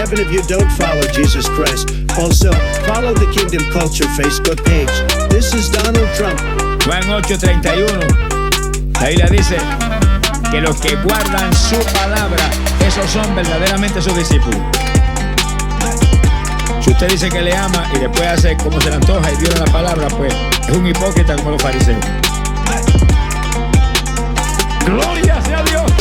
heaven if you don't follow Jesus Christ. Also, follow the Kingdom Culture Facebook page. This is Donald Trump. Juan 8:31. La Biblia dice que los que guardan su palabra, esos son verdaderamente sus discípulos. Si usted dice que le ama y después hace como se le antoja y viola la palabra, pues es un hipócrita como los fariseos. ¡Gloria sea Dios!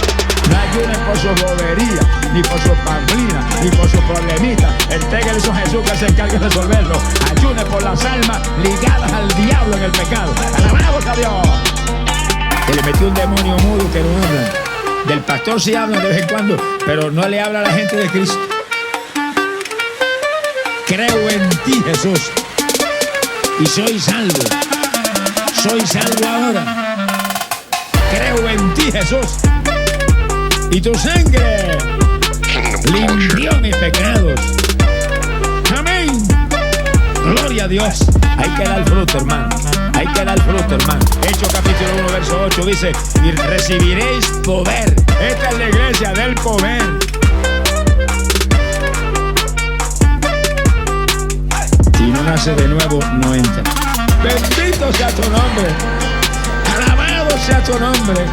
No ayunen por su bobería, ni por su pamplina, ni por su problemita. Entréguele eso a Jesús que se encargue de resolverlo. Ayunen por las almas ligadas al diablo en el pecado. ¡Alabamos a Dios! Que le metió un demonio mudo que no habla. Del pastor sí habla de vez en cuando, pero no le habla a la gente de Cristo. Creo en ti, Jesús, y soy salvo. Soy salvo ahora. Creo en ti, Jesús, y tu sangre limpió mis pecados. Amén. Gloria a Dios. Hay que dar fruto, hermano. Hay que dar fruto, hermano. Hechos capítulo 1, verso 8 dice: y recibiréis poder. Esta es la iglesia del poder. Si no nace de nuevo, no entra. Bendito sea tu nombre. Alabado sea tu nombre.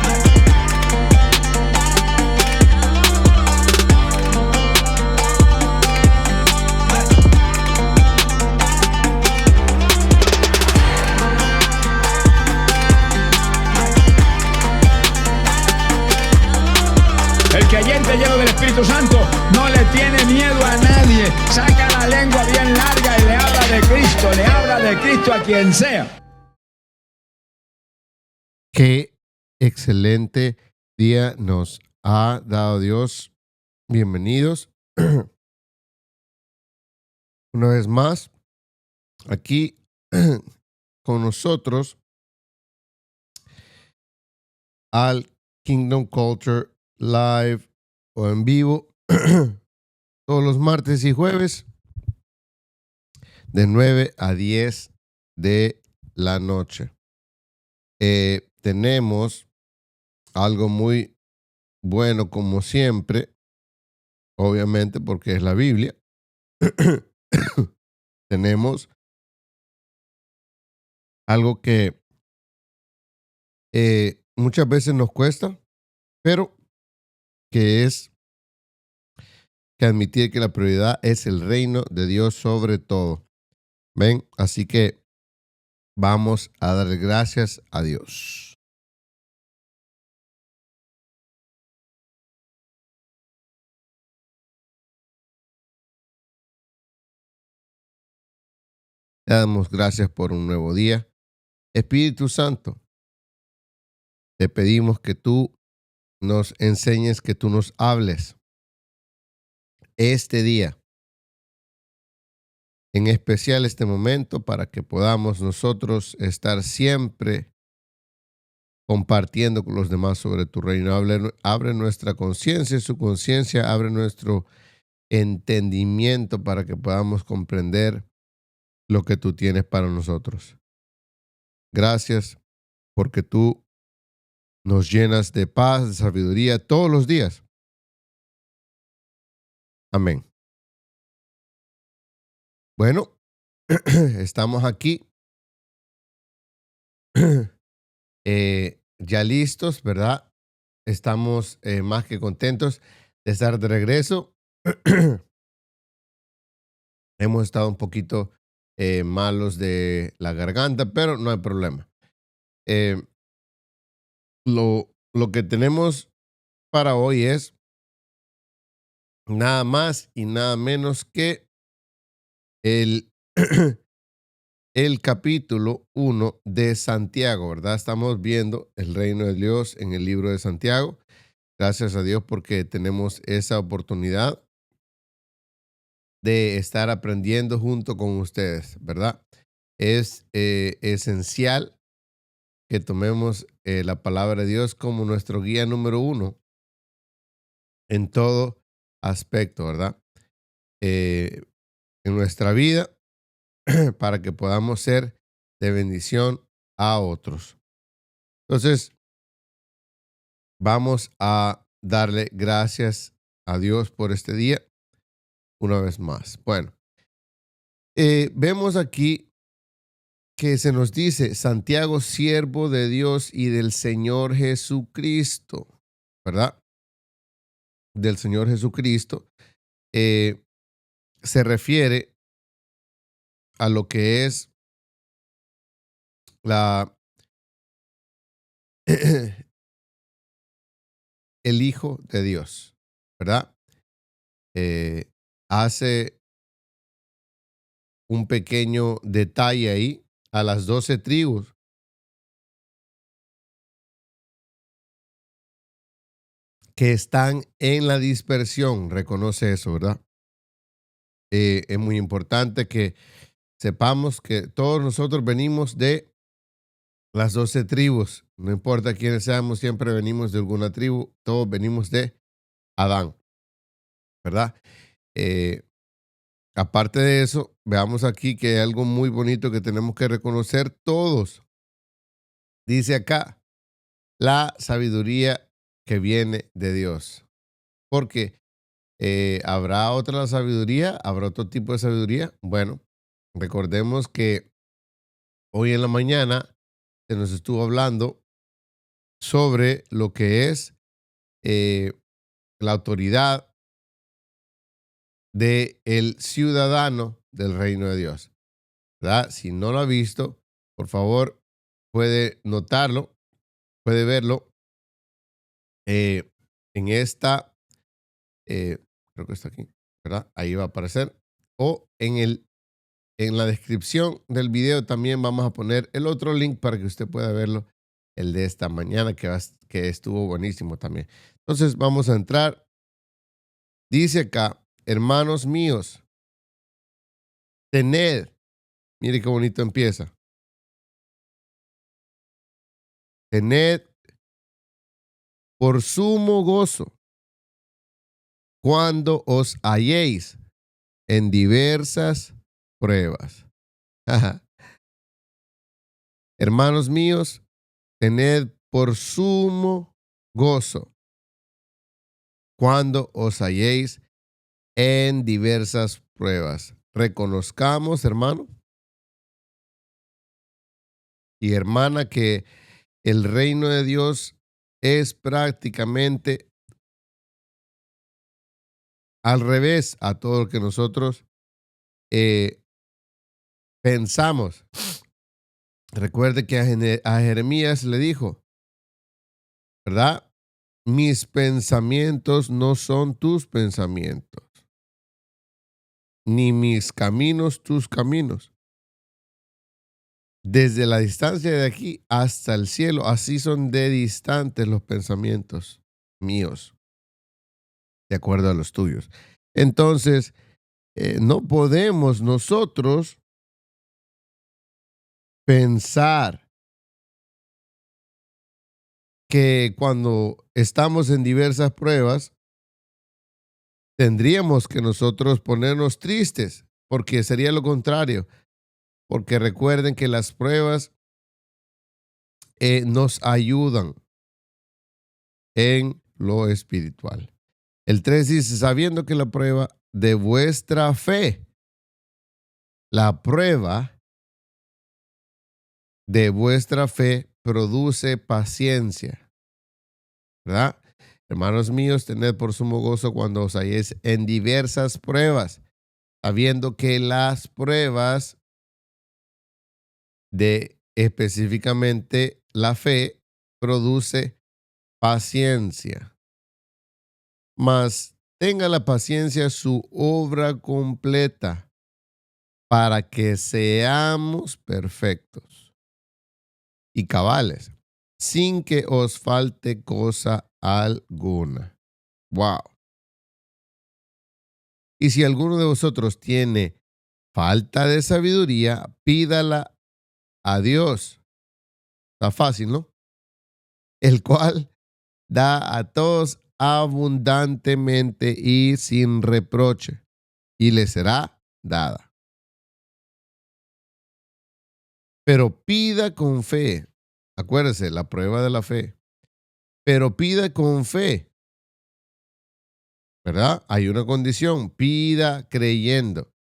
El creyente lleno del Espíritu Santo no le tiene miedo a nadie. Saca la lengua bien larga y le habla de Cristo. Le habla de Cristo a quien sea. Qué excelente día nos ha dado Dios. Bienvenidos una vez más aquí con nosotros al Kingdom Culture Live o en vivo todos los martes y jueves de 9 a 10 de la noche. Tenemos algo muy bueno como siempre, obviamente porque es la Biblia. Tenemos algo que muchas veces nos cuesta, pero que es que admitir que la prioridad es el reino de Dios sobre todo. ¿Ven? Así que vamos a dar gracias a Dios. Te damos gracias por un nuevo día. Espíritu Santo, te pedimos que tú nos enseñes, que tú nos hables este día, en especial este momento, para que podamos nosotros estar siempre compartiendo con los demás sobre tu reino. Abre nuestra conciencia, su conciencia, abre nuestro entendimiento para que podamos comprender lo que tú tienes para nosotros. Gracias porque tú nos llenas de paz, de sabiduría todos los días. Amén. Bueno, estamos aquí ya listos, ¿verdad? Estamos más que contentos de estar de regreso. Hemos estado un poquito malos de la garganta, pero no hay problema. Lo que tenemos para hoy es nada más y nada menos que el, el capítulo 1 de Santiago, ¿verdad? Estamos viendo el reino de Dios en el libro de Santiago. Gracias a Dios porque tenemos esa oportunidad de estar aprendiendo junto con ustedes, ¿verdad? Es esencial que tomemos la palabra de Dios como nuestro guía número 1 en todo aspecto, ¿verdad? En nuestra vida para que podamos ser de bendición a otros. Entonces, vamos a darle gracias a Dios por este día. una vez más. Bueno, vemos aquí que se nos dice Santiago, siervo de Dios y del Señor Jesucristo, ¿verdad? Del Señor Jesucristo. Se refiere a lo que es el Hijo de Dios, ¿verdad? Hace un pequeño detalle ahí a las 12 tribus que están en la dispersión. Reconoce eso, ¿verdad? Es muy importante que sepamos que todos nosotros venimos de las 12 tribus. No importa quiénes seamos, siempre venimos de alguna tribu. Todos venimos de Adán, ¿verdad? Aparte de eso, veamos aquí que hay algo muy bonito que tenemos que reconocer todos. Dice acá, la sabiduría que viene de Dios. Porque ¿habrá otra sabiduría? ¿Habrá otro tipo de sabiduría? Bueno, recordemos que hoy en la mañana se nos estuvo hablando sobre lo que es la autoridad del ciudadano del reino de Dios, ¿verdad? Si no lo ha visto, por favor, puede notarlo, puede verlo en esta, creo que está aquí, ¿verdad? Ahí va a aparecer. O en la descripción del video también vamos a poner el otro link para que usted pueda verlo, el de esta mañana, que estuvo buenísimo también. Entonces vamos a entrar. Dice acá, hermanos míos, tened, mire qué bonito empieza. Tened por sumo gozo cuando os halléis en diversas pruebas. Hermanos míos, tened por sumo gozo cuando os halléis en diversas pruebas. Reconozcamos, hermano y hermana, que el reino de Dios es prácticamente al revés a todo lo que nosotros pensamos. Recuerde que a Jeremías le dijo, ¿verdad? Mis pensamientos no son tus pensamientos, ni mis caminos tus caminos. Desde la distancia de aquí hasta el cielo, así son de distantes los pensamientos míos, de acuerdo a los tuyos. Entonces, no podemos nosotros pensar que cuando estamos en diversas pruebas, tendríamos que nosotros ponernos tristes, porque sería lo contrario. Porque recuerden que las pruebas nos ayudan en lo espiritual. El 3 dice, sabiendo que la prueba de vuestra fe, la prueba de vuestra fe produce paciencia, ¿verdad? Hermanos míos, tened por sumo gozo cuando os halléis en diversas pruebas, sabiendo que las pruebas de específicamente la fe produce paciencia. Mas tenga la paciencia su obra completa para que seamos perfectos y cabales, sin que os falte cosa alguna. Wow. Y si alguno de vosotros tiene falta de sabiduría, pídala a Dios. Está fácil, ¿no? El cual da a todos abundantemente y sin reproche, y le será dada. Pero pida con fe. Acuérdese, la prueba de la fe. Pero pida con fe, ¿verdad? Hay una condición, pida creyendo,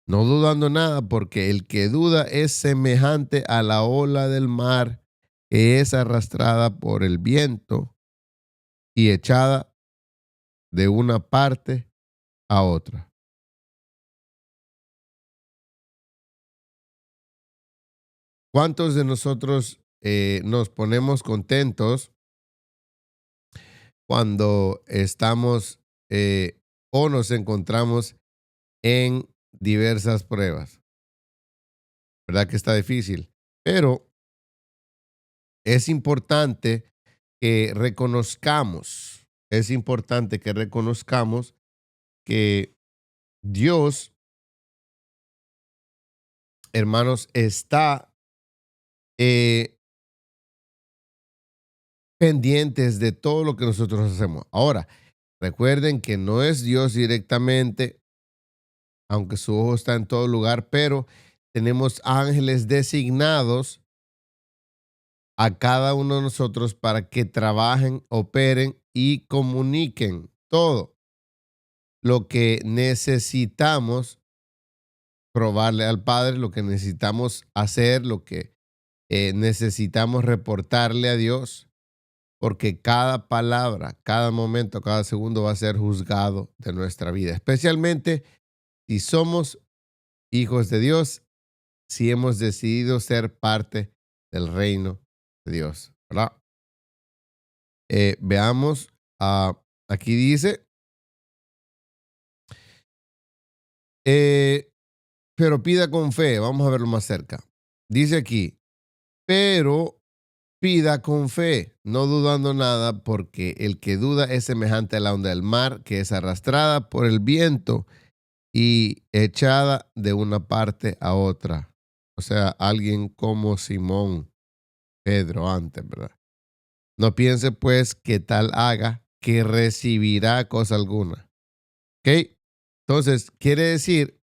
no dudando nada, porque el que duda es semejante a la ola del mar que es arrastrada por el viento y echada de una parte a otra. ¿Cuántos de nosotros nos ponemos contentos cuando estamos o nos encontramos en diversas pruebas? ¿Verdad que está difícil? Pero es importante es importante que reconozcamos que Dios, hermanos, está eh, pendientes de todo lo que nosotros hacemos. Ahora, recuerden que no es Dios directamente, aunque su ojo está en todo lugar, pero tenemos ángeles designados a cada uno de nosotros para que trabajen, operen y comuniquen todo lo que necesitamos probarle al Padre, lo que necesitamos hacer, lo que necesitamos reportarle a Dios, porque cada palabra, cada momento, cada segundo va a ser juzgado de nuestra vida, especialmente si somos hijos de Dios, si hemos decidido ser parte del reino de Dios, ¿verdad? Veamos, aquí dice, eh, pero pida con fe, vamos a verlo más cerca. Dice aquí, pero pida con fe, no dudando nada, porque el que duda es semejante a la onda del mar, que es arrastrada por el viento y echada de una parte a otra. O sea, alguien como Simón, Pedro antes, ¿verdad? No piense pues que tal haga que recibirá cosa alguna. ¿Ok? Entonces, quiere decir,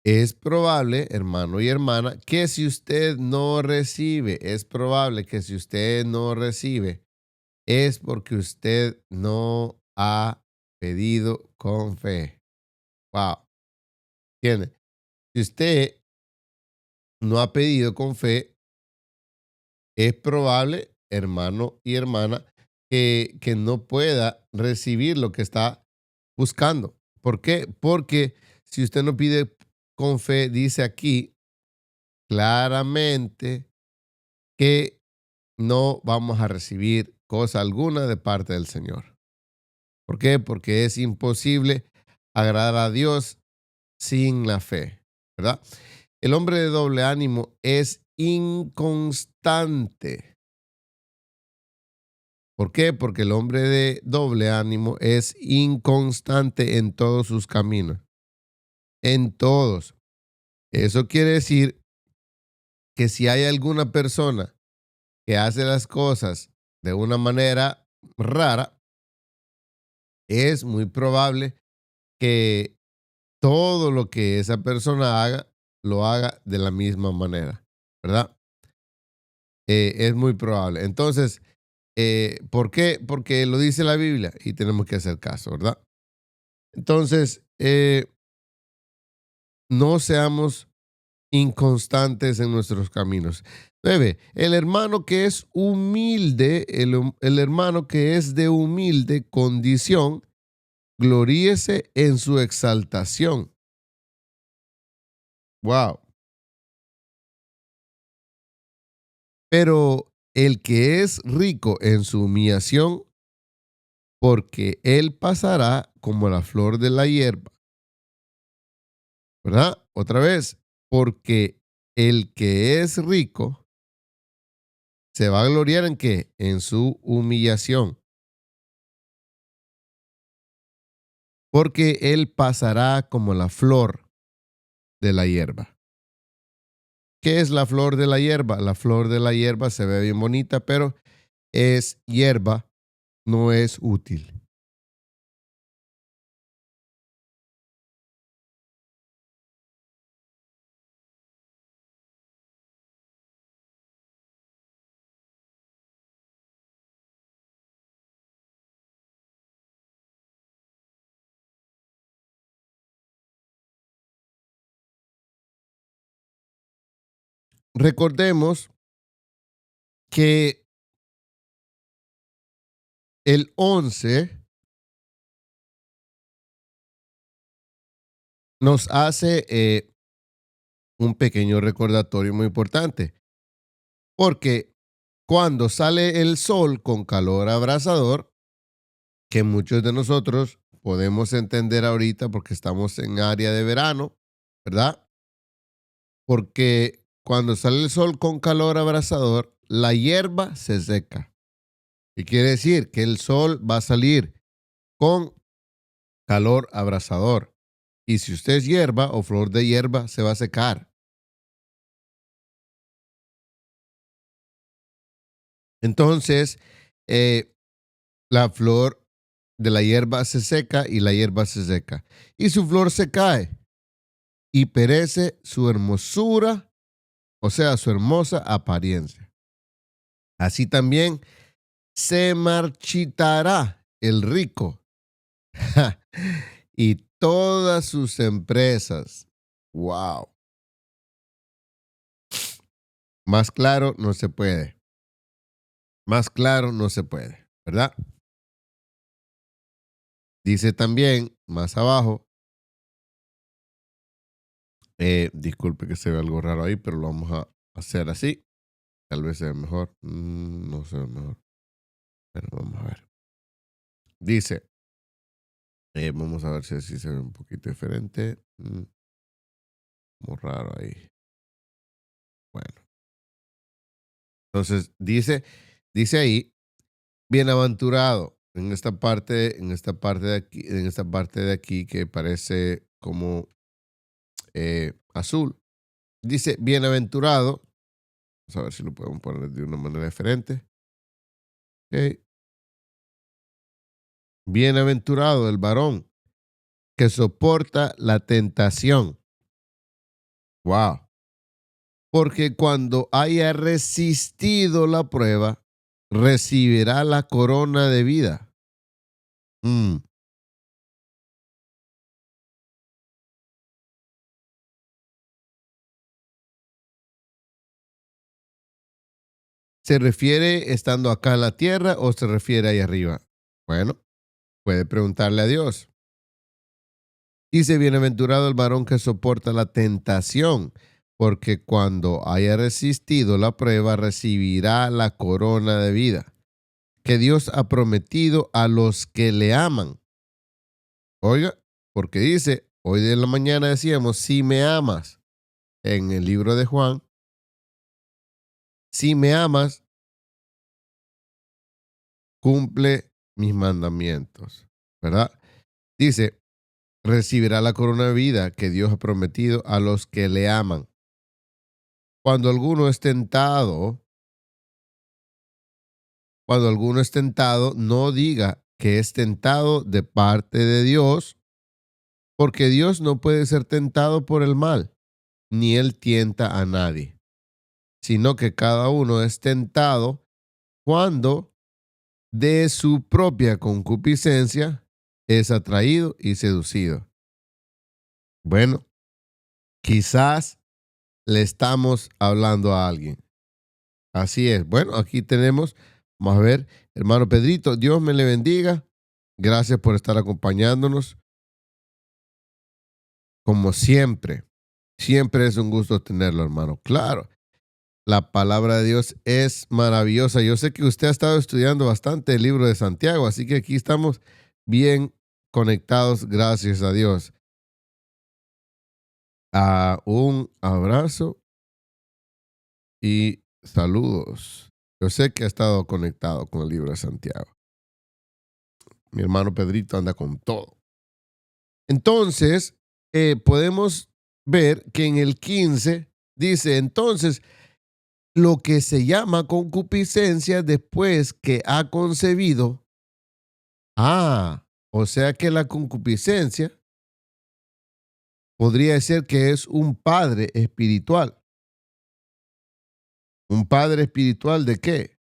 es probable, hermano y hermana, que si usted no recibe, es probable que si usted no recibe, es porque usted no ha pedido con fe. Wow. ¿Entiende? Si usted no ha pedido con fe, es probable, hermano y hermana, que no pueda recibir lo que está buscando. ¿Por qué? Porque si usted no pide con fe, dice aquí claramente que no vamos a recibir cosa alguna de parte del Señor. ¿Por qué? Porque es imposible agradar a Dios sin la fe, ¿verdad? El hombre de doble ánimo es inconstante. ¿Por qué? Porque el hombre de doble ánimo es inconstante en todos sus caminos. En todos. Eso quiere decir que si hay alguna persona que hace las cosas de una manera rara, es muy probable que todo lo que esa persona haga, lo haga de la misma manera, ¿verdad? Es muy probable. Entonces, ¿por qué? Porque lo dice la Biblia y tenemos que hacer caso, ¿verdad? Entonces, no seamos inconstantes en nuestros caminos. 9. El hermano que es humilde, el hermano que es de humilde condición, gloríese en su exaltación. Wow. Pero el que es rico en su humillación, porque él pasará como la flor de la hierba. ¿Verdad? Otra vez, porque el que es rico se va a gloriar en qué? En su humillación. Porque él pasará como la flor de la hierba. ¿Qué es la flor de la hierba? La flor de la hierba se ve bien bonita, pero es hierba, no es útil. recordemos que el 11 nos hace un pequeño recordatorio muy importante, porque cuando sale el sol con calor abrasador, que muchos de nosotros podemos entender ahorita porque estamos en área de verano, ¿verdad? Porque cuando sale el sol con calor abrasador, la hierba se seca. Y quiere decir que el sol va a salir con calor abrasador. Y si usted es hierba o flor de hierba, se va a secar. Entonces, la flor de la hierba se seca y la hierba se seca. Y su flor se cae y perece su hermosura, o sea, su hermosa apariencia. Así también se marchitará el rico y todas sus empresas. Wow. Más claro no se puede. Más claro no se puede, ¿verdad? Dice también, más abajo, disculpe que se ve algo raro ahí, pero lo vamos a hacer así. Tal vez sea mejor. No se ve mejor. Pero vamos a ver. Dice, vamos a ver si así se ve un poquito diferente. Muy raro ahí. Bueno. Entonces, dice ahí, bienaventurado, en esta parte de aquí que parece como azul. Dice, bienaventurado. Vamos a ver si lo podemos poner de una manera diferente. Okay. Bienaventurado el varón que soporta la tentación. Wow. Porque cuando haya resistido la prueba, recibirá la corona de vida. ¿Se refiere estando acá en la tierra o se refiere ahí arriba? Bueno, puede preguntarle a Dios. Dice, bienaventurado el varón que soporta la tentación, porque cuando haya resistido la prueba, recibirá la corona de vida que Dios ha prometido a los que le aman. Oiga, porque dice, hoy de la mañana decíamos, si me amas, en el libro de Juan, si me amas, cumple mis mandamientos, ¿verdad? Dice, recibirá la corona de vida que Dios ha prometido a los que le aman. Cuando alguno es tentado, no diga que es tentado de parte de Dios, porque Dios no puede ser tentado por el mal, ni él tienta a nadie, sino que cada uno es tentado cuando de su propia concupiscencia es atraído y seducido. Bueno, quizás le estamos hablando a alguien. Así es. Bueno, aquí tenemos, vamos a ver, hermano Pedrito, Dios me le bendiga. Gracias por estar acompañándonos. Como siempre, siempre es un gusto tenerlo, hermano. Claro, la palabra de Dios es maravillosa. Yo sé que usted ha estado estudiando bastante el libro de Santiago, así que aquí estamos bien conectados, gracias a Dios. Un abrazo y saludos. Yo sé que ha estado conectado con el libro de Santiago. Mi hermano Pedrito anda con todo. Entonces, podemos ver que en el 15 dice, entonces, lo que se llama concupiscencia después que ha concebido. O sea que la concupiscencia podría ser que es un padre espiritual. ¿Un padre espiritual de qué?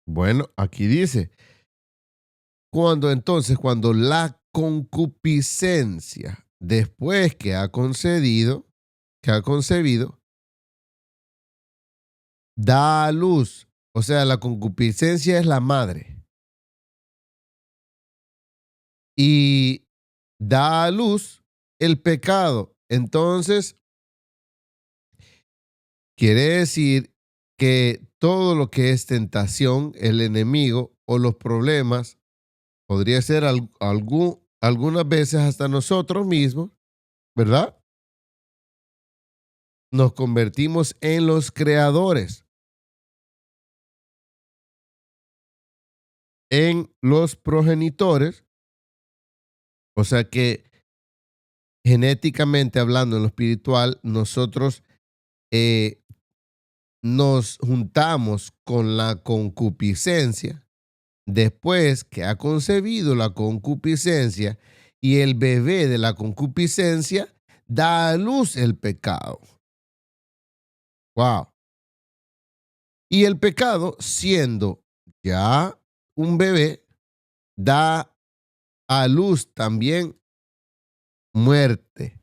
Bueno, aquí dice, cuando la concupiscencia, después que ha concebido, da a luz. O sea, la concupiscencia es la madre. Y da a luz el pecado. Entonces, quiere decir que todo lo que es tentación, el enemigo o los problemas, podría ser algunas veces hasta nosotros mismos, ¿verdad? Nos convertimos en los creadores, en los progenitores. O sea que genéticamente hablando, en lo espiritual, nosotros nos juntamos con la concupiscencia después que ha concebido la concupiscencia, y el bebé de la concupiscencia da a luz el pecado. Wow. Y el pecado, siendo ya un bebé, da a luz también muerte.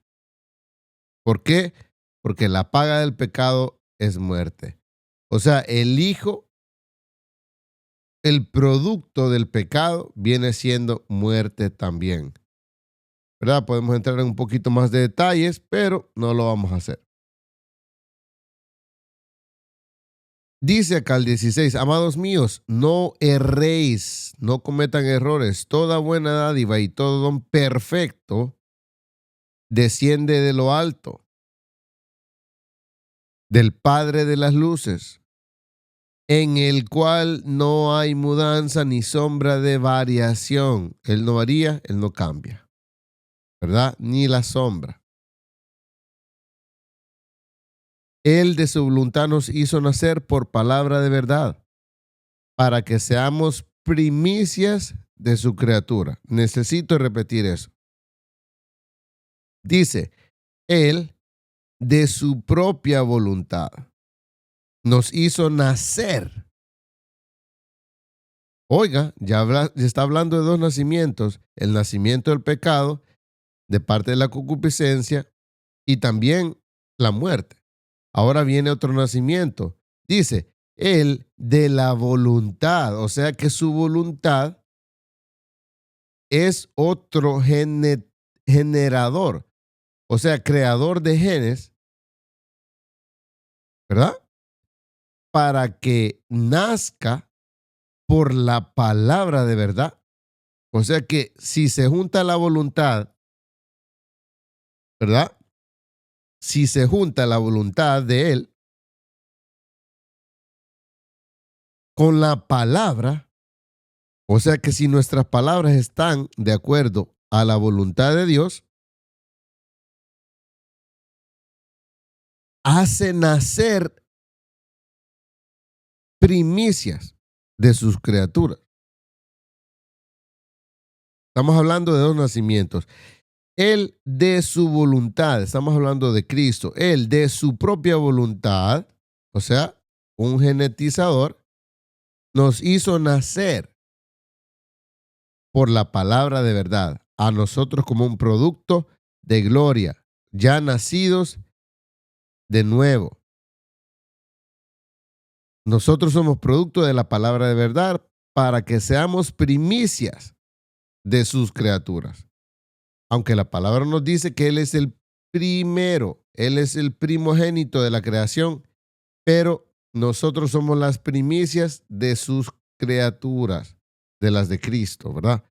¿Por qué? Porque la paga del pecado es muerte. O sea, el hijo, el producto del pecado viene siendo muerte también. ¿Verdad? Podemos entrar en un poquito más de detalles, pero no lo vamos a hacer. Dice acá el 16, amados míos, no erréis, no cometan errores. Toda buena dádiva y todo don perfecto desciende de lo alto, del Padre de las luces, en el cual no hay mudanza ni sombra de variación. Él no varía, Él no cambia, ¿verdad? Ni la sombra. Él de su voluntad nos hizo nacer por palabra de verdad, para que seamos primicias de su criatura. Necesito repetir eso. Dice, Él de su propia voluntad nos hizo nacer. Oiga, ya está hablando de dos nacimientos: el nacimiento del pecado de parte de la concupiscencia y también la muerte. Ahora viene otro nacimiento. Dice, Él de la voluntad, o sea que su voluntad es otro generador, o sea, creador de genes, ¿verdad? Para que nazca por la palabra de verdad. O sea que si se junta la voluntad, ¿verdad? Si se junta la voluntad de Él con la palabra, o sea que si nuestras palabras están de acuerdo a la voluntad de Dios, hace nacer primicias de sus criaturas. Estamos hablando de dos nacimientos. Él de su voluntad, estamos hablando de Cristo, Él de su propia voluntad, o sea, un genetizador, nos hizo nacer por la palabra de verdad, a nosotros como un producto de gloria, ya nacidos de nuevo. Nosotros somos producto de la palabra de verdad para que seamos primicias de sus criaturas. Aunque la palabra nos dice que Él es el primero, Él es el primogénito de la creación, pero nosotros somos las primicias de sus criaturas, de las de Cristo, ¿verdad?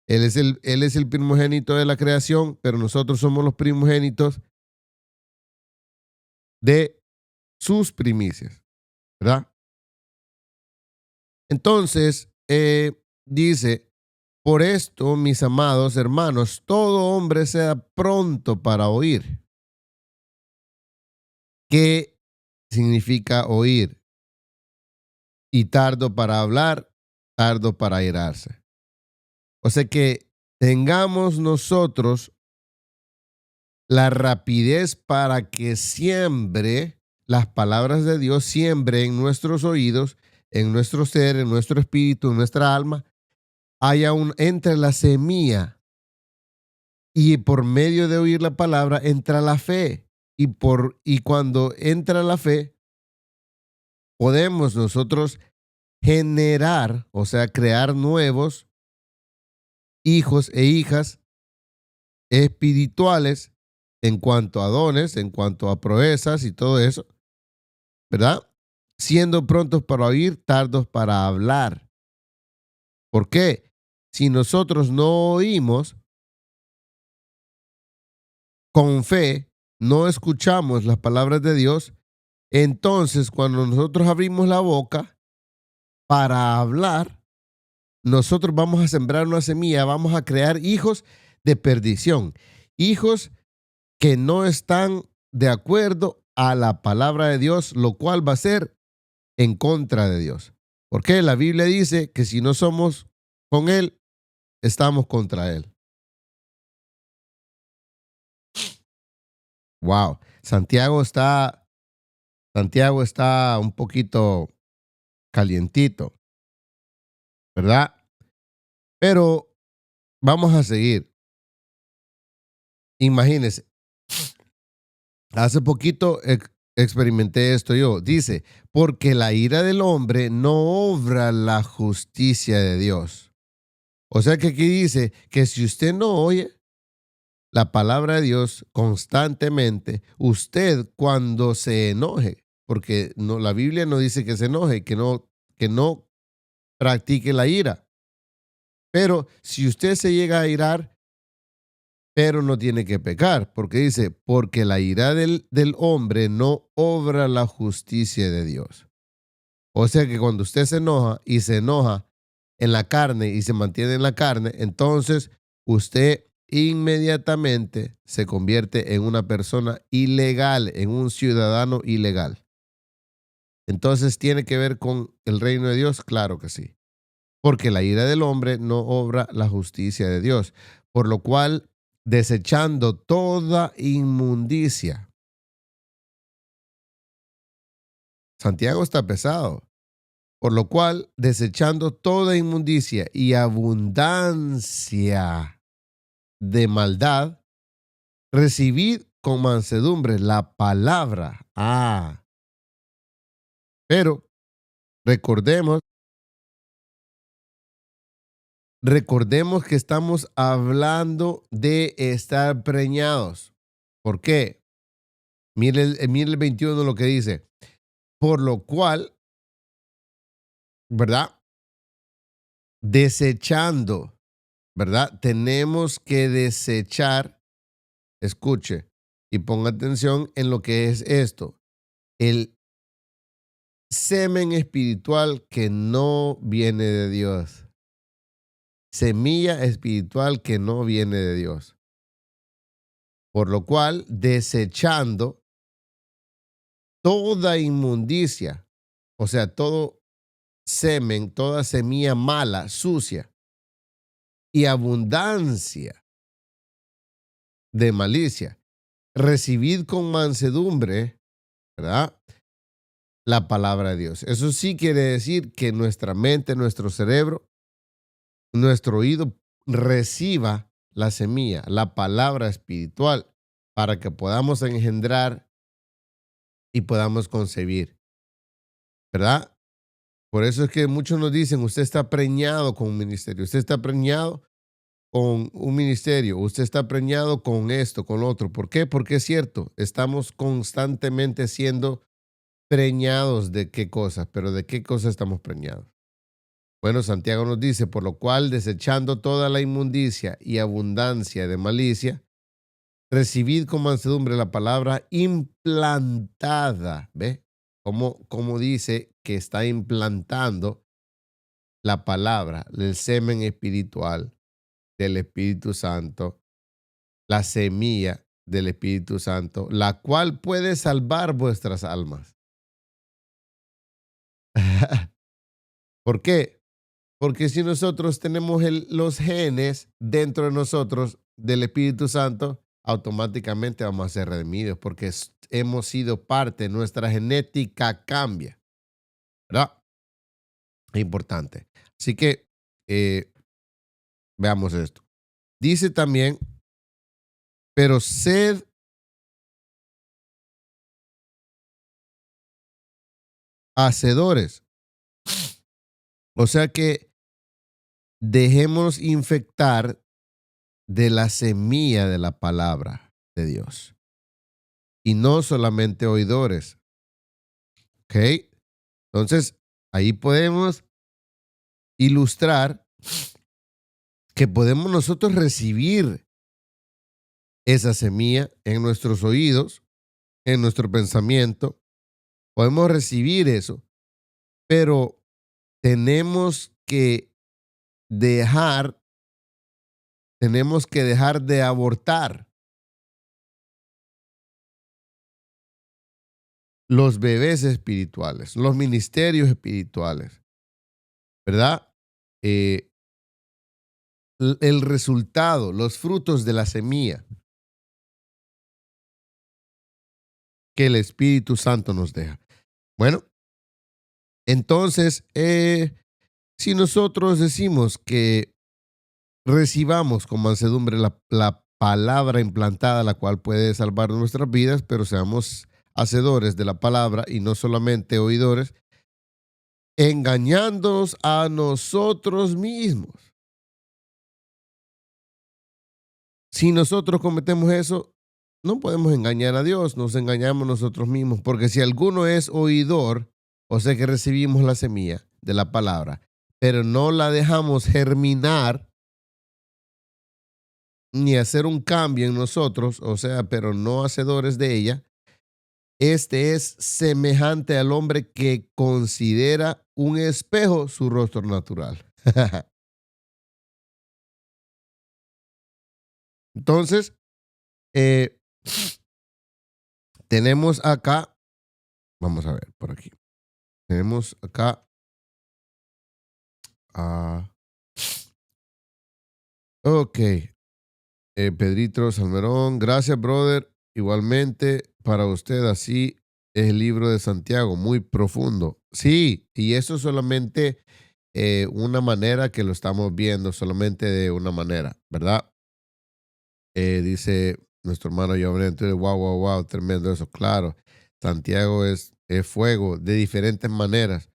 Él es el primogénito de la creación, pero nosotros somos los primogénitos de sus primicias, ¿verdad? Entonces, dice, por esto, mis amados hermanos, todo hombre sea pronto para oír. ¿Qué significa oír? Y tardo para hablar, tardo para airarse. O sea que tengamos nosotros la rapidez para que siembre las palabras de Dios, siembre en nuestros oídos, en nuestro ser, en nuestro espíritu, en nuestra alma, entre la semilla, y por medio de oír la palabra entra la fe, y cuando entra la fe, podemos nosotros generar, o sea, crear nuevos hijos e hijas espirituales en cuanto a dones, en cuanto a proezas y todo eso, ¿verdad? Siendo prontos para oír, tardos para hablar. ¿Por qué? Si nosotros no oímos con fe, no escuchamos las palabras de Dios, entonces cuando nosotros abrimos la boca para hablar, nosotros vamos a sembrar una semilla, vamos a crear hijos de perdición, hijos que no están de acuerdo a la palabra de Dios, lo cual va a ser en contra de Dios. Porque la Biblia dice que si no somos con Él, estamos contra Él. Wow. Santiago está un poquito calientito, ¿verdad? Pero vamos a seguir. Imagínense, hace poquito experimenté esto yo. Dice, porque la ira del hombre no obra la justicia de Dios. O sea que aquí dice que si usted no oye la palabra de Dios constantemente, usted cuando se enoje, porque no, la Biblia no dice que se enoje, que no practique la ira. Pero si usted se llega a irar, pero no tiene que pecar, porque dice, porque la ira del hombre no obra la justicia de Dios. O sea que cuando usted se enoja y se enoja en la carne y se mantiene en la carne, entonces usted inmediatamente se convierte en una persona ilegal, en un ciudadano ilegal. Entonces, ¿tiene que ver con el reino de Dios? Claro que sí. Porque la ira del hombre no obra la justicia de Dios. Por lo cual, desechando toda inmundicia. Santiago está pesado. Por lo cual, desechando toda inmundicia y abundancia de maldad, recibid con mansedumbre la palabra. Pero recordemos que estamos hablando de estar preñados. ¿Por qué? Mire el 21 lo que dice. Por lo cual, ¿verdad? Desechando, ¿verdad? Tenemos que desechar, escuche y ponga atención en lo que es esto. El semen espiritual que no viene de Dios. Semilla espiritual que no viene de Dios. Por lo cual, desechando toda inmundicia, o sea, todo semen, toda semilla mala, sucia, y abundancia de malicia, recibid con mansedumbre, ¿verdad? La palabra de Dios. Eso sí quiere decir que nuestra mente, nuestro cerebro, nuestro oído reciba la semilla, la palabra espiritual, para que podamos engendrar y podamos concebir, ¿verdad? Por eso es que muchos nos dicen, usted está preñado con un ministerio, usted está preñado con un ministerio, usted está preñado con esto, con lo otro. ¿Por qué? Porque es cierto, estamos constantemente siendo preñados de qué cosas, pero ¿de qué cosas estamos preñados? Bueno, Santiago nos dice, por lo cual, desechando toda la inmundicia y abundancia de malicia, recibid con mansedumbre la palabra implantada. ¿Ve? Como dice que está implantando la palabra, el semen espiritual del Espíritu Santo, la semilla del Espíritu Santo, la cual puede salvar vuestras almas. ¿Por qué? Porque si nosotros tenemos los genes dentro de nosotros del Espíritu Santo, automáticamente vamos a ser redimidos porque hemos sido parte, nuestra genética cambia, ¿verdad? Es importante. Así que veamos esto. Dice también, pero sed hacedores. O sea que dejémonos infectar de la semilla de la palabra de Dios. Y no solamente oidores. ¿Ok? Entonces, ahí podemos ilustrar que podemos nosotros recibir esa semilla en nuestros oídos, en nuestro pensamiento. Podemos recibir eso, pero tenemos que dejar de abortar los bebés espirituales, los ministerios espirituales, ¿verdad? El resultado, los frutos de la semilla que el Espíritu Santo nos deja. Bueno, entonces, si nosotros decimos que recibamos con mansedumbre la palabra implantada, la cual puede salvar nuestras vidas, pero seamos hacedores de la palabra y no solamente oidores, engañándonos a nosotros mismos. Si nosotros cometemos eso, no podemos engañar a Dios, nos engañamos nosotros mismos, porque si alguno es oidor, o sea que recibimos la semilla de la palabra, pero no la dejamos germinar, ni hacer un cambio en nosotros, o sea, pero no hacedores de ella, este es semejante al hombre que considera un espejo su rostro natural. Entonces, tenemos acá, vamos a ver por aquí, tenemos acá, ok, Pedrito Salmerón, gracias, brother. Igualmente, para usted, así es el libro de Santiago, muy profundo. Sí, y eso es solamente una manera que lo estamos viendo, solamente de una manera, ¿verdad? Dice nuestro hermano Giovanni, entonces, wow, tremendo eso. Claro, Santiago es fuego de diferentes maneras.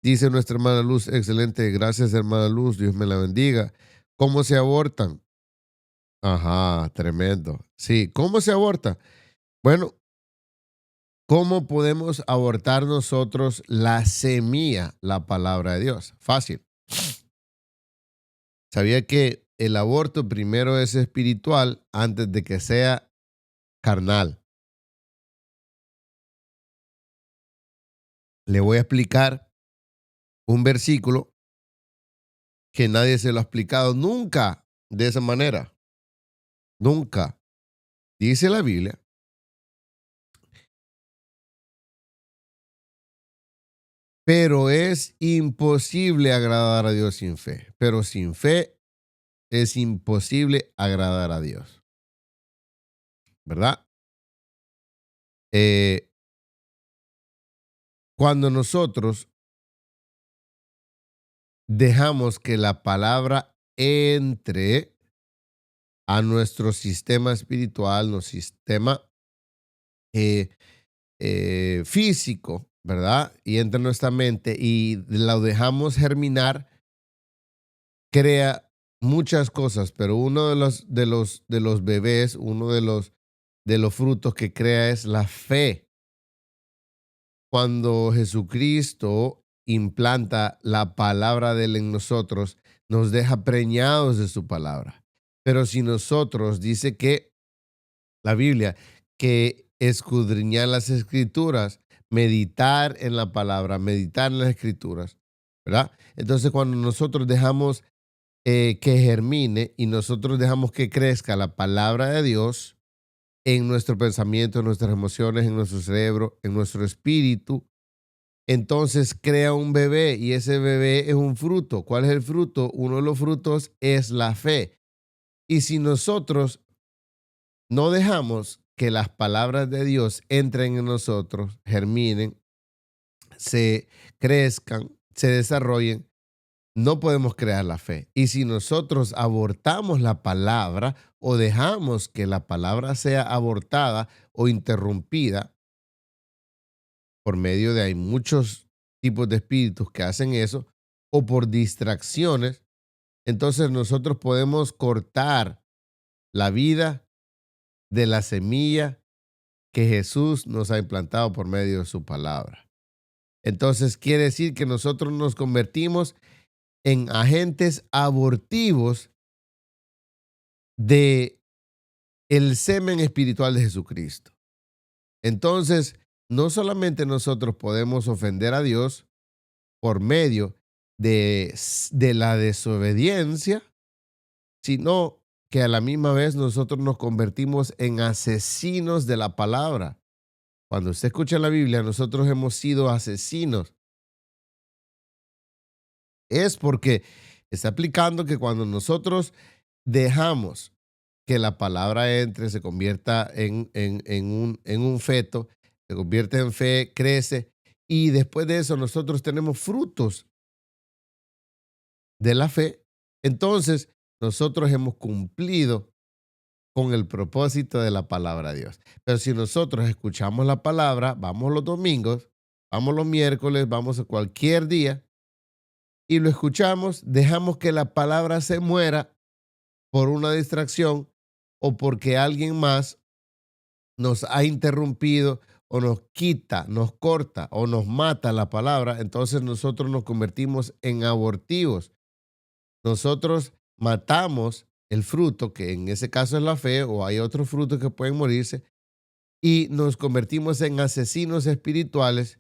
Dice nuestra hermana Luz, excelente, gracias hermana Luz, Dios me la bendiga. ¿Cómo se abortan? Ajá, tremendo. Sí, ¿cómo se aborta? Bueno, ¿cómo podemos abortar nosotros la semilla, la palabra de Dios? Fácil. ¿Sabía que el aborto primero es espiritual antes de que sea carnal? Le voy a explicar un versículo que nadie se lo ha explicado nunca de esa manera. Nunca. Dice la Biblia pero es imposible agradar a Dios sin fe. Pero sin fe es imposible agradar a Dios. ¿Verdad? Cuando nosotros dejamos que la palabra entre a nuestro sistema espiritual, nuestro sistema físico, ¿verdad? Y entra en nuestra mente y lo dejamos germinar, crea muchas cosas, pero uno de los bebés, uno de los frutos que crea es la fe. Cuando Jesucristo implanta la palabra de Él en nosotros, nos deja preñados de su palabra. Pero si nosotros, dice que la Biblia, que escudriñar las escrituras, meditar en la palabra, meditar en las escrituras, ¿verdad? Entonces cuando nosotros dejamos que germine y nosotros dejamos que crezca la palabra de Dios en nuestro pensamiento, en nuestras emociones, en nuestro cerebro, en nuestro espíritu, entonces crea un bebé y ese bebé es un fruto. ¿Cuál es el fruto? Uno de los frutos es la fe. Y si nosotros no dejamos que las palabras de Dios entren en nosotros, germinen, se crezcan, se desarrollen, no podemos crear la fe. Y si nosotros abortamos la palabra o dejamos que la palabra sea abortada o interrumpida por medio de hay muchos tipos de espíritus que hacen eso o por distracciones, entonces nosotros podemos cortar la vida de la semilla que Jesús nos ha implantado por medio de su palabra. Entonces quiere decir que nosotros nos convertimos en agentes abortivos de el semen espiritual de Jesucristo. Entonces, no solamente nosotros podemos ofender a Dios por medio de la desobediencia, sino que a la misma vez nosotros nos convertimos en asesinos de la palabra. Cuando usted escucha la Biblia, nosotros hemos sido asesinos. Es porque está aplicando que cuando nosotros dejamos que la palabra entre, se convierta en un feto, se convierte en fe, crece, y después de eso nosotros tenemos frutos de la fe, entonces nosotros hemos cumplido con el propósito de la palabra de Dios. Pero si nosotros escuchamos la palabra, vamos los domingos, vamos los miércoles, vamos a cualquier día, y lo escuchamos, dejamos que la palabra se muera por una distracción o porque alguien más nos ha interrumpido o nos quita, nos corta o nos mata la palabra, entonces nosotros nos convertimos en abortivos. Nosotros matamos el fruto, que en ese caso es la fe, o hay otros frutos que pueden morirse, y nos convertimos en asesinos espirituales,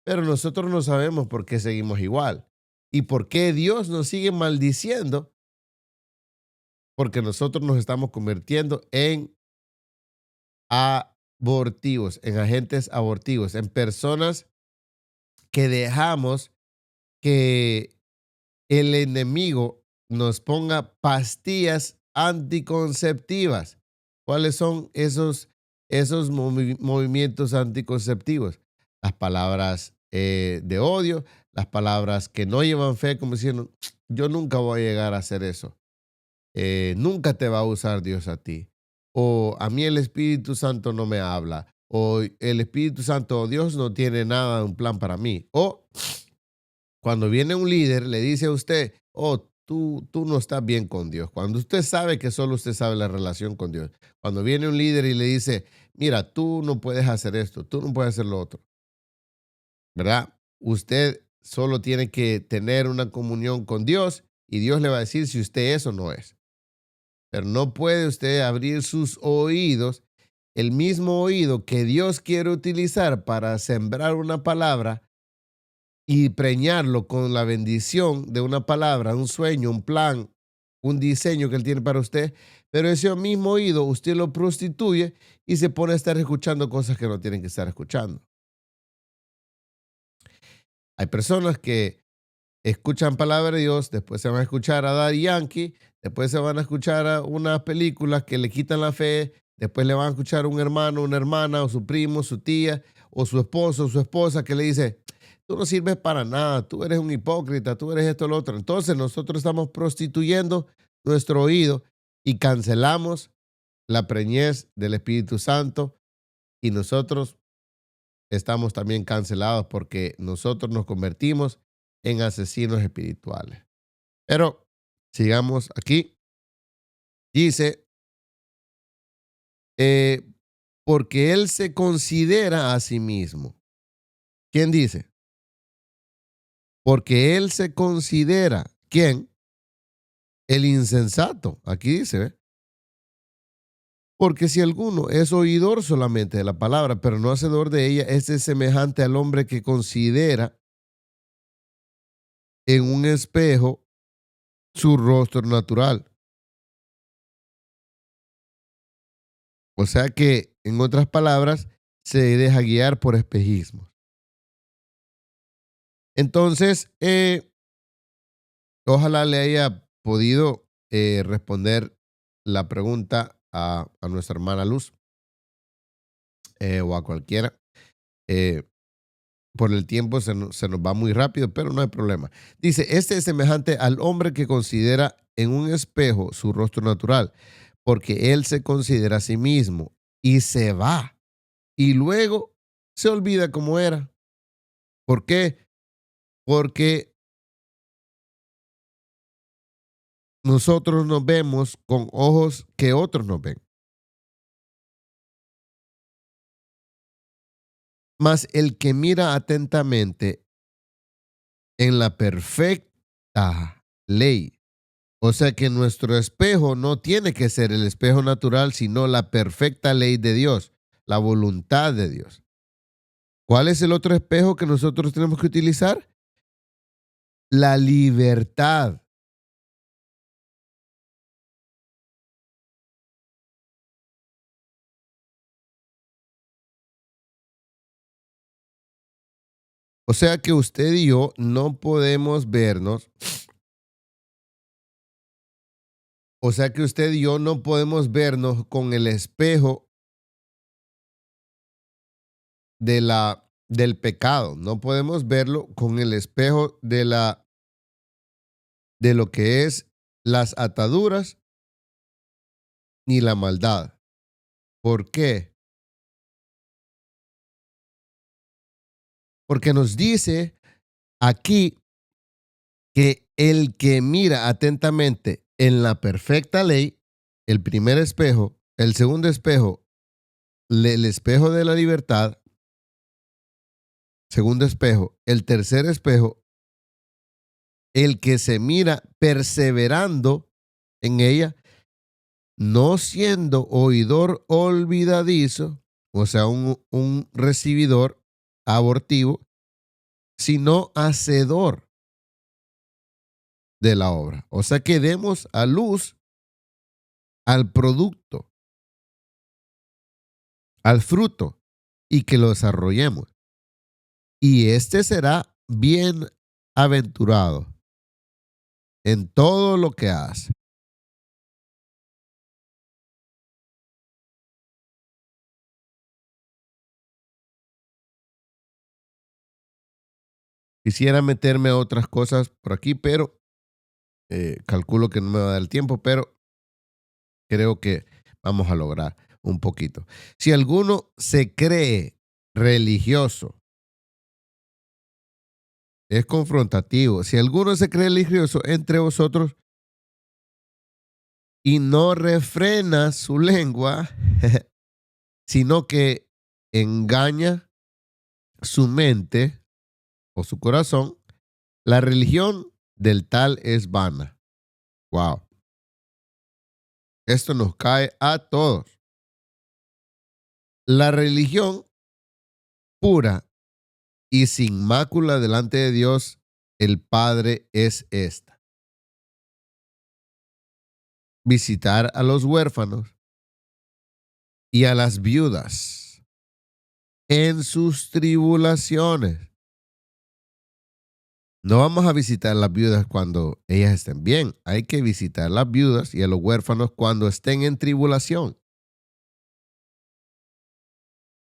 pero nosotros no sabemos por qué seguimos igual. ¿Y por qué Dios nos sigue maldiciendo? Porque nosotros nos estamos convirtiendo en abortivos, en agentes abortivos, en personas que dejamos que el enemigo nos ponga pastillas anticonceptivas. ¿Cuáles son esos movimientos anticonceptivos? Las palabras de odio, las palabras que no llevan fe, como diciendo, yo nunca voy a llegar a hacer eso. Nunca te va a usar Dios a ti. O a mí el Espíritu Santo no me habla. O el Espíritu Santo, Dios no tiene nada, un plan para mí. O cuando viene un líder, le dice a usted, oh, tú no estás bien con Dios. Cuando usted sabe que solo usted sabe la relación con Dios. Cuando viene un líder y le dice, mira, tú no puedes hacer esto, tú no puedes hacer lo otro. ¿Verdad? Usted solo tiene que tener una comunión con Dios y Dios le va a decir si usted es o no es. Pero no puede usted abrir sus oídos, el mismo oído que Dios quiere utilizar para sembrar una palabra y preñarlo con la bendición de una palabra, un sueño, un plan, un diseño que Él tiene para usted. Pero ese mismo oído usted lo prostituye y se pone a estar escuchando cosas que no tienen que estar escuchando. Hay personas que escuchan palabra de Dios, después se van a escuchar a Daddy Yankee, después se van a escuchar a unas películas que le quitan la fe, después le van a escuchar a un hermano, una hermana, o su primo, su tía, o su esposo, o su esposa que le dice, tú no sirves para nada, tú eres un hipócrita, tú eres esto o lo otro. Entonces nosotros estamos prostituyendo nuestro oído y cancelamos la preñez del Espíritu Santo y nosotros estamos también cancelados porque nosotros nos convertimos en asesinos espirituales. Pero sigamos aquí. Dice, porque él se considera a sí mismo. ¿Quién dice? Porque él se considera. ¿Quién? El insensato. Aquí dice, ¿ve? Porque si alguno es oidor solamente de la palabra, pero no hacedor de ella, ese es semejante al hombre que considera en un espejo su rostro natural. O sea que, en otras palabras, se deja guiar por espejismos. Entonces, ojalá le haya podido responder la pregunta a nuestra hermana Luz o a cualquiera. Por el tiempo se nos va muy rápido, pero no hay problema. Dice, este es semejante al hombre que considera en un espejo su rostro natural, porque él se considera a sí mismo y se va y luego se olvida cómo era. ¿Por qué? porque nosotros nos vemos con ojos que otros nos ven. Mas el que mira atentamente en la perfecta ley, o sea que nuestro espejo no tiene que ser el espejo natural, sino la perfecta ley de Dios, la voluntad de Dios. ¿Cuál es el otro espejo que nosotros tenemos que utilizar? La libertad. O sea que usted y yo no podemos vernos. O sea que usted y yo no podemos vernos con el espejo del pecado. No podemos verlo con el espejo de lo que es las ataduras ni la maldad. ¿Por qué? Porque nos dice aquí que el que mira atentamente en la perfecta ley, el primer espejo, el segundo espejo, el espejo de la libertad, segundo espejo, el tercer espejo, el que se mira perseverando en ella, no siendo oidor olvidadizo, o sea, un recibidor abortivo, sino hacedor de la obra. O sea, que demos a luz al producto, al fruto, y que lo desarrollemos. Y este será bienaventurado en todo lo que hace. Quisiera meterme a otras cosas por aquí, pero calculo que no me va a dar el tiempo, pero creo que vamos a lograr un poquito. Si alguno se cree religioso, es confrontativo. Si alguno se cree religioso entre vosotros y no refrena su lengua, sino que engaña su mente o su corazón, la religión del tal es vana. Wow. Esto nos cae a todos. La religión pura y sin mácula delante de Dios, el Padre, es esta: visitar a los huérfanos y a las viudas en sus tribulaciones. No vamos a visitar a las viudas cuando ellas estén bien. Hay que visitar a las viudas y a los huérfanos cuando estén en tribulación.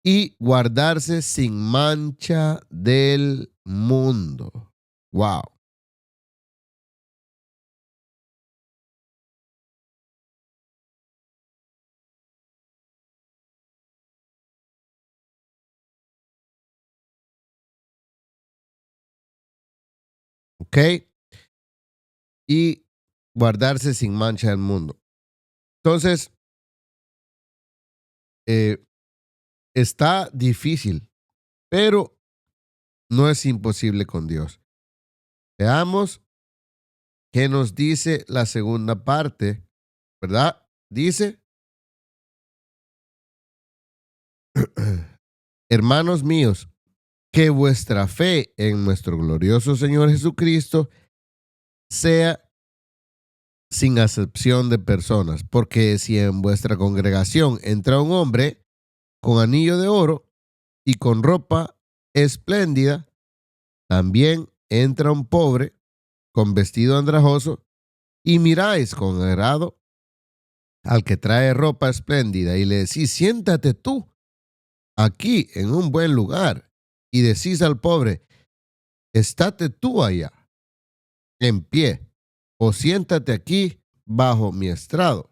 Y guardarse sin mancha del mundo. Wow. ¿Ok? Y guardarse sin mancha del mundo. Entonces, está difícil, pero no es imposible con Dios. Veamos qué nos dice la segunda parte, ¿verdad? Dice, hermanos míos, que vuestra fe en nuestro glorioso Señor Jesucristo sea sin acepción de personas, porque si en vuestra congregación entra un hombre con anillo de oro y con ropa espléndida, también entra un pobre con vestido andrajoso, y miráis con agrado al que trae ropa espléndida y le decís, siéntate tú aquí en un buen lugar, y decís al pobre, estate tú allá en pie, o siéntate aquí bajo mi estrado.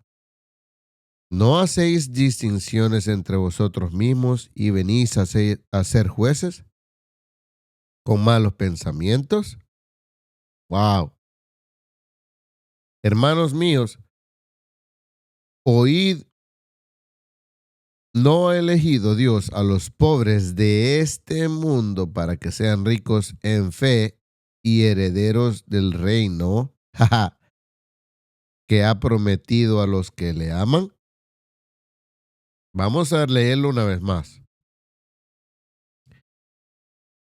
¿No hacéis distinciones entre vosotros mismos y venís a ser jueces? con malos pensamientos. Wow. Hermanos míos, oíd, ¿no ha elegido Dios a los pobres de este mundo para que sean ricos en fe y herederos del reino que ha prometido a los que le aman? Vamos a leerlo una vez más.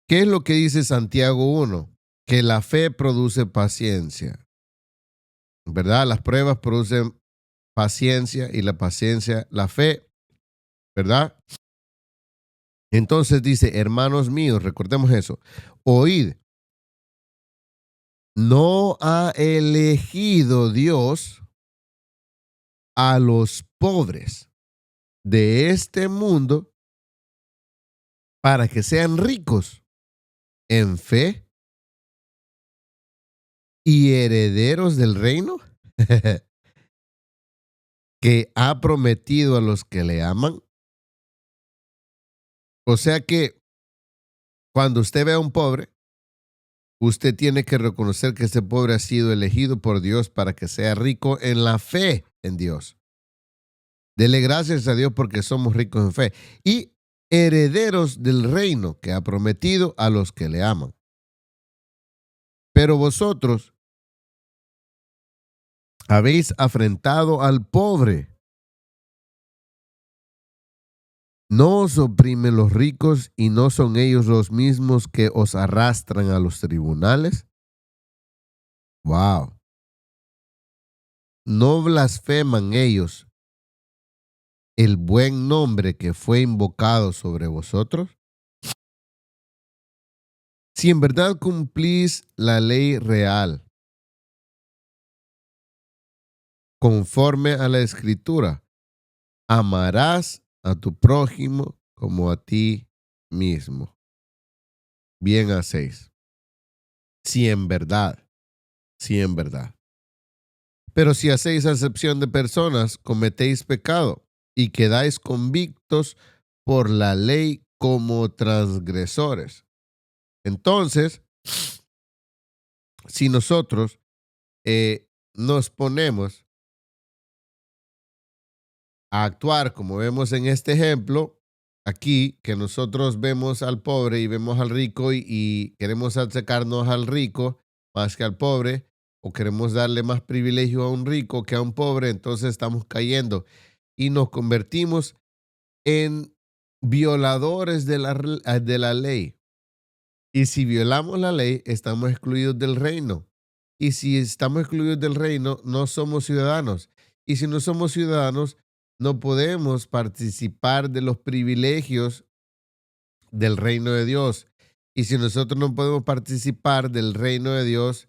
¿Qué es lo que dice Santiago 1? Que la fe produce paciencia, ¿verdad? Las pruebas producen paciencia y la paciencia, la fe, ¿verdad? Entonces dice, hermanos míos, recordemos eso, oíd, ¿no ha elegido Dios a los pobres de este mundo para que sean ricos en fe y herederos del reino que ha prometido a los que le aman? O sea que cuando usted ve a un pobre, usted tiene que reconocer que ese pobre ha sido elegido por Dios para que sea rico en la fe en Dios. Dele gracias a Dios porque somos ricos en fe y herederos del reino que ha prometido a los que le aman. Pero vosotros habéis afrentado al pobre. ¿No os oprimen los ricos y no son ellos los mismos que os arrastran a los tribunales? Wow. ¿No blasfeman ellos el buen nombre que fue invocado sobre vosotros? Si en verdad cumplís la ley real, conforme a la Escritura, amarás a tu prójimo como a ti mismo. Bien hacéis. Si en verdad. Pero si hacéis acepción de personas, cometéis pecado y quedáis convictos por la ley como transgresores. Entonces, si nosotros nos ponemos a actuar como vemos en este ejemplo, aquí, que nosotros vemos al pobre y vemos al rico y queremos acercarnos al rico más que al pobre, o queremos darle más privilegio a un rico que a un pobre, entonces estamos cayendo y nos convertimos en violadores de la ley. Y si violamos la ley, estamos excluidos del reino. Y si estamos excluidos del reino, no somos ciudadanos. Y si no somos ciudadanos, no podemos participar de los privilegios del reino de Dios. Y si nosotros no podemos participar del reino de Dios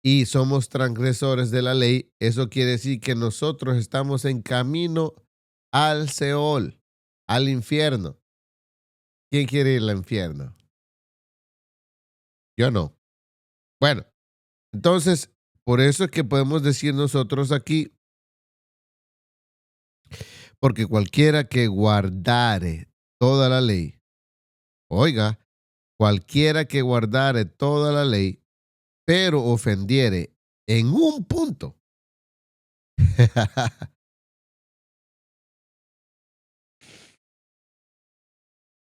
y somos transgresores de la ley, eso quiere decir que nosotros estamos en camino al Seol, al infierno. ¿Quién quiere ir al infierno? Yo no. Bueno, entonces, por eso es que podemos decir nosotros aquí, porque cualquiera que guardare toda la ley, oiga, cualquiera que guardare toda la ley, pero ofendiere en un punto,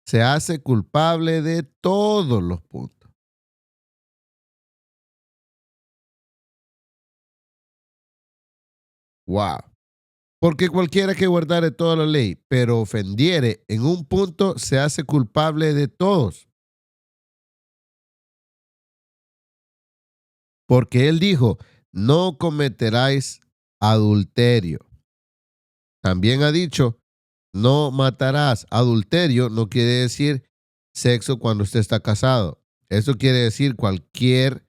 se hace culpable de todos los puntos. Wow. Porque cualquiera que guardare toda la ley, pero ofendiere en un punto, se hace culpable de todos. Porque él dijo, no cometeráis adulterio. También ha dicho, no matarás. Adulterio no quiere decir sexo cuando usted está casado. Eso quiere decir cualquier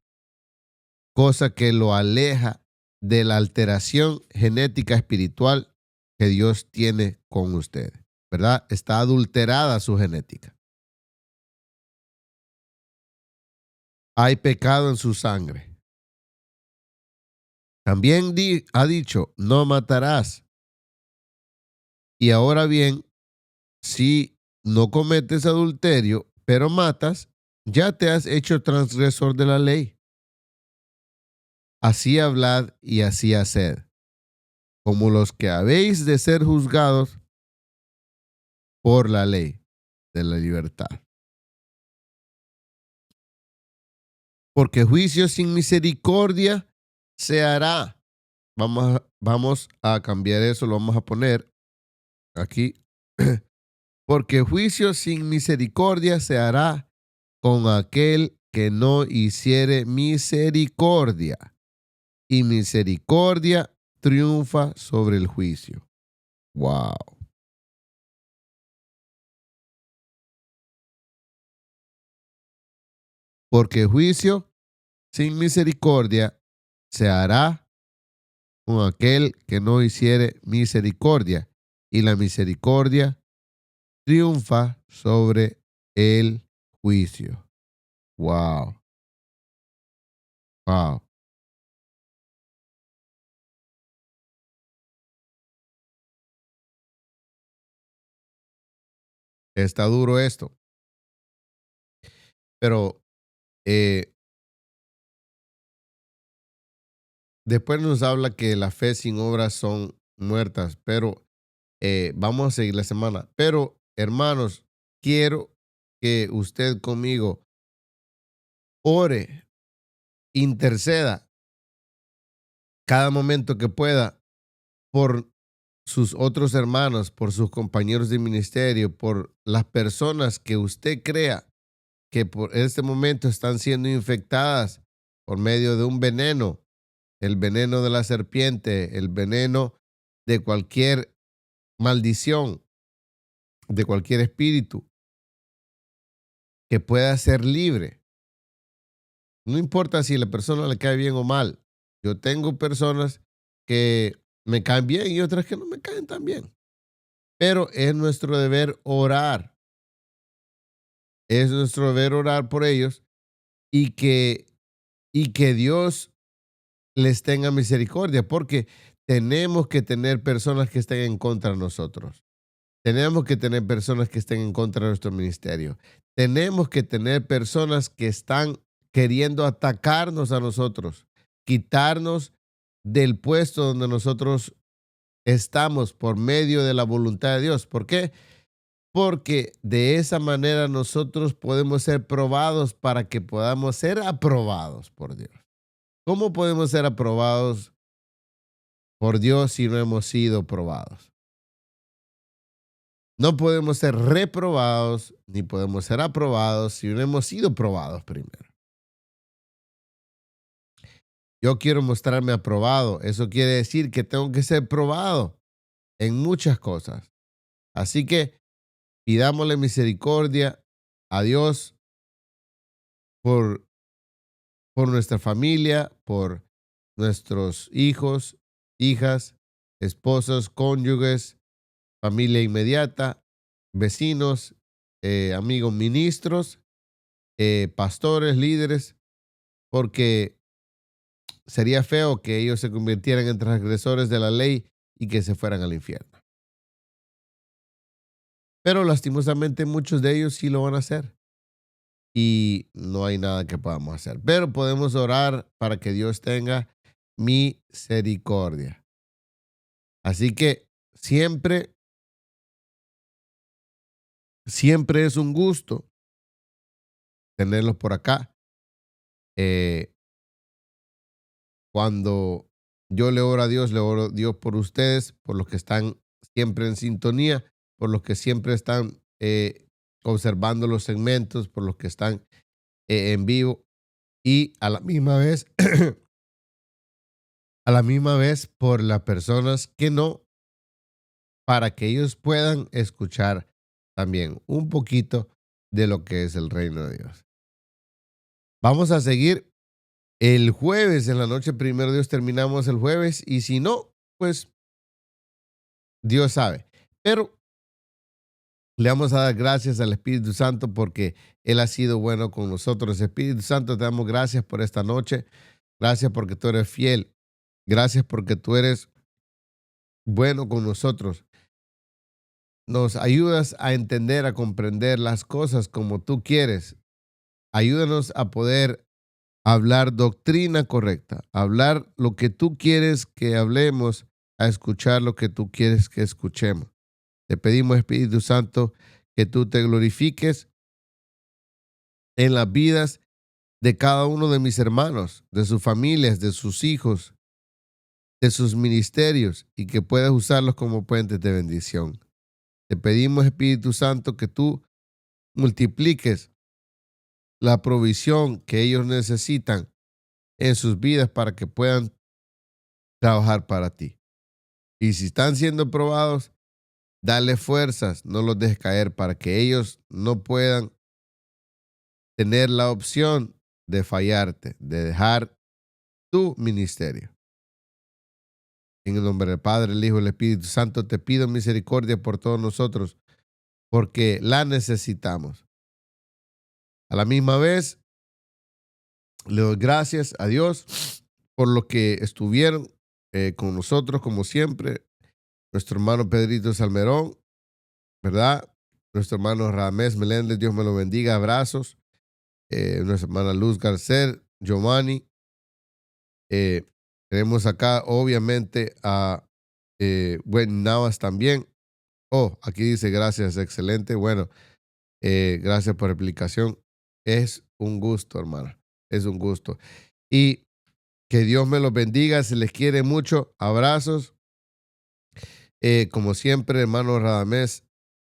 cosa que lo aleja de la alteración genética espiritual que Dios tiene con usted, ¿verdad? Está adulterada su genética. Hay pecado en su sangre. También ha dicho, no matarás. Y ahora bien, si no cometes adulterio, pero matas, ya te has hecho transgresor de la ley. Así hablad y así haced, como los que habéis de ser juzgados por la ley de la libertad. Porque juicio sin misericordia se hará. Vamos a cambiar eso, lo vamos a poner aquí. Porque juicio sin misericordia se hará con aquel que no hiciere misericordia. Y misericordia triunfa sobre el juicio. Wow. Porque juicio sin misericordia se hará con aquel que no hiciere misericordia. Y la misericordia triunfa sobre el juicio. Wow. Wow. Está duro esto. Pero después nos habla que la fe sin obras son muertas. Pero vamos a seguir la semana. Pero, hermanos, quiero que usted conmigo ore, interceda cada momento que pueda por sus otros hermanos, por sus compañeros de ministerio, por las personas que usted crea que por este momento están siendo infectadas por medio de un veneno, el veneno de la serpiente, el veneno de cualquier maldición, de cualquier espíritu que pueda ser libre. No importa si la persona le cae bien o mal. Yo tengo personas que me caen bien y otras que no me caen tan bien. Pero es nuestro deber orar. Es nuestro deber orar por ellos y que Dios les tenga misericordia, porque tenemos que tener personas que estén en contra de nosotros. Tenemos que tener personas que estén en contra de nuestro ministerio. Tenemos que tener personas que están queriendo atacarnos a nosotros, quitarnos del puesto donde nosotros estamos por medio de la voluntad de Dios. ¿Por qué? Porque de esa manera nosotros podemos ser probados para que podamos ser aprobados por Dios. ¿Cómo podemos ser aprobados por Dios si no hemos sido probados? No podemos ser reprobados ni podemos ser aprobados si no hemos sido probados primero. Yo quiero mostrarme aprobado. Eso quiere decir que tengo que ser probado en muchas cosas. Así que pidámosle misericordia a Dios por nuestra familia, por nuestros hijos, hijas, esposos, cónyuges, familia inmediata, vecinos, amigos ministros, pastores, líderes, porque sería feo que ellos se convirtieran en transgresores de la ley y que se fueran al infierno. Pero lastimosamente muchos de ellos sí lo van a hacer. Y no hay nada que podamos hacer. Pero podemos orar para que Dios tenga misericordia. Así que siempre es un gusto tenerlos por acá. Cuando yo le oro a Dios a Dios por ustedes, por los que están siempre en sintonía, por los que siempre están observando los segmentos, por los que están en vivo y a la misma vez, por las personas que no, para que ellos puedan escuchar también un poquito de lo que es el reino de Dios. Vamos a seguir el jueves en la noche, primero Dios, terminamos el jueves y si no, pues Dios sabe. Pero le vamos a dar gracias al Espíritu Santo porque Él ha sido bueno con nosotros. Espíritu Santo, te damos gracias por esta noche. Gracias porque tú eres fiel. Gracias porque tú eres bueno con nosotros. Nos ayudas a entender, a comprender las cosas como tú quieres. ayúdanos a poder hablar doctrina correcta, hablar lo que tú quieres que hablemos, a escuchar lo que tú quieres que escuchemos. Te pedimos, Espíritu Santo, que tú te glorifiques en las vidas de cada uno de mis hermanos, de sus familias, de sus hijos, de sus ministerios, y que puedas usarlos como puentes de bendición. Te pedimos, Espíritu Santo, que tú multipliques la provisión que ellos necesitan en sus vidas para que puedan trabajar para ti. Y si están siendo probados, dale fuerzas, no los dejes caer para que ellos no puedan tener la opción de fallarte, de dejar tu ministerio. En el nombre del Padre, el Hijo y el Espíritu Santo, te pido misericordia por todos nosotros, porque la necesitamos. A la misma vez, le doy gracias a Dios por lo que estuvieron con nosotros, como siempre. Nuestro hermano Pedrito Salmerón, ¿verdad? Nuestro hermano Ramés Meléndez, Dios me lo bendiga, abrazos. Nuestra hermana Luz Garcés, Giovanni. Tenemos acá, obviamente, a Buen Navas también. Oh, aquí dice gracias, excelente. Bueno, gracias por la explicación. Es un gusto, hermana. Es un gusto. Y que Dios me los bendiga. Se les quiere mucho. Abrazos. Como siempre, hermano Radamés,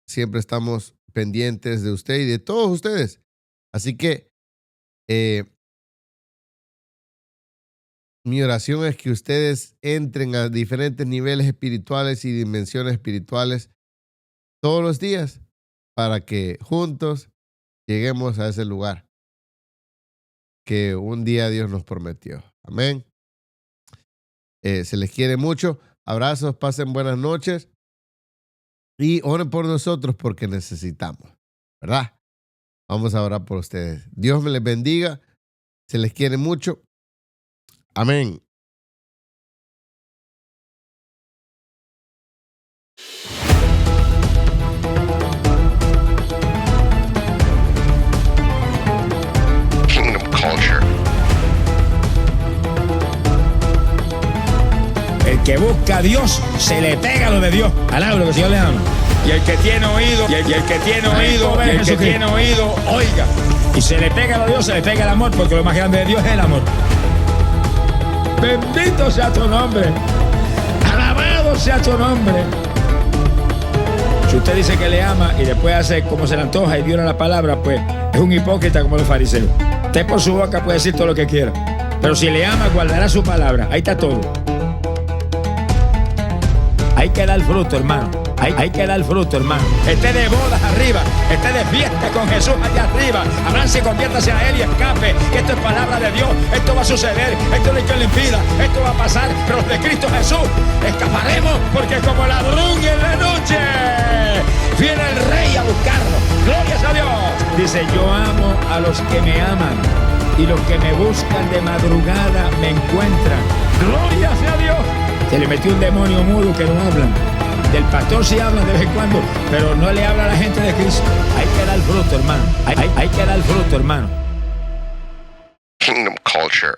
siempre estamos pendientes de usted y de todos ustedes. Así que mi oración es que ustedes entren a diferentes niveles espirituales y dimensiones espirituales todos los días para que juntos lleguemos a ese lugar que un día Dios nos prometió. Amén. Se les quiere mucho. Abrazos, pasen buenas noches y oren por nosotros porque necesitamos, ¿verdad? Vamos a orar por ustedes. Dios me les bendiga. Se les quiere mucho. Amén. Kingdom Culture. El que busca a Dios, se le pega lo de Dios. Alaba lo que el Señor le ama. Y el que tiene oído, y el que tiene oído, y el que tiene oído, oiga. Y se le pega lo de Dios, se le pega el amor, porque lo más grande de Dios es el amor. Bendito sea tu nombre. Alabado sea tu nombre. Si usted dice que le ama y después hace como se le antoja y viola la palabra, pues es un hipócrita como los fariseos. Usted por su boca puede decir todo lo que quiera, pero si le ama, guardará su palabra. Ahí está todo. Hay que dar fruto, hermano. Hay que dar fruto, hermano. Esté de bodas arriba, esté de fiesta con Jesús allá arriba. Avance y conviértase a Él y escape. Que esto es palabra de Dios. Esto va a suceder. Esto no hay quien lo impida. Esto va a pasar. Pero los de Cristo Jesús escaparemos, porque como ladrón en la noche viene el Rey a buscarlo. Glorias a Dios. Dice: yo amo a los que me aman, y los que me buscan de madrugada me encuentran. Glorias a Dios. Se le metió un demonio mudo que no hablan. Del pastor sí hablan de vez en cuando, pero no le habla a la gente de Cristo. Hay que dar fruto, hermano. Hay que dar fruto, hermano. Kingdom Culture.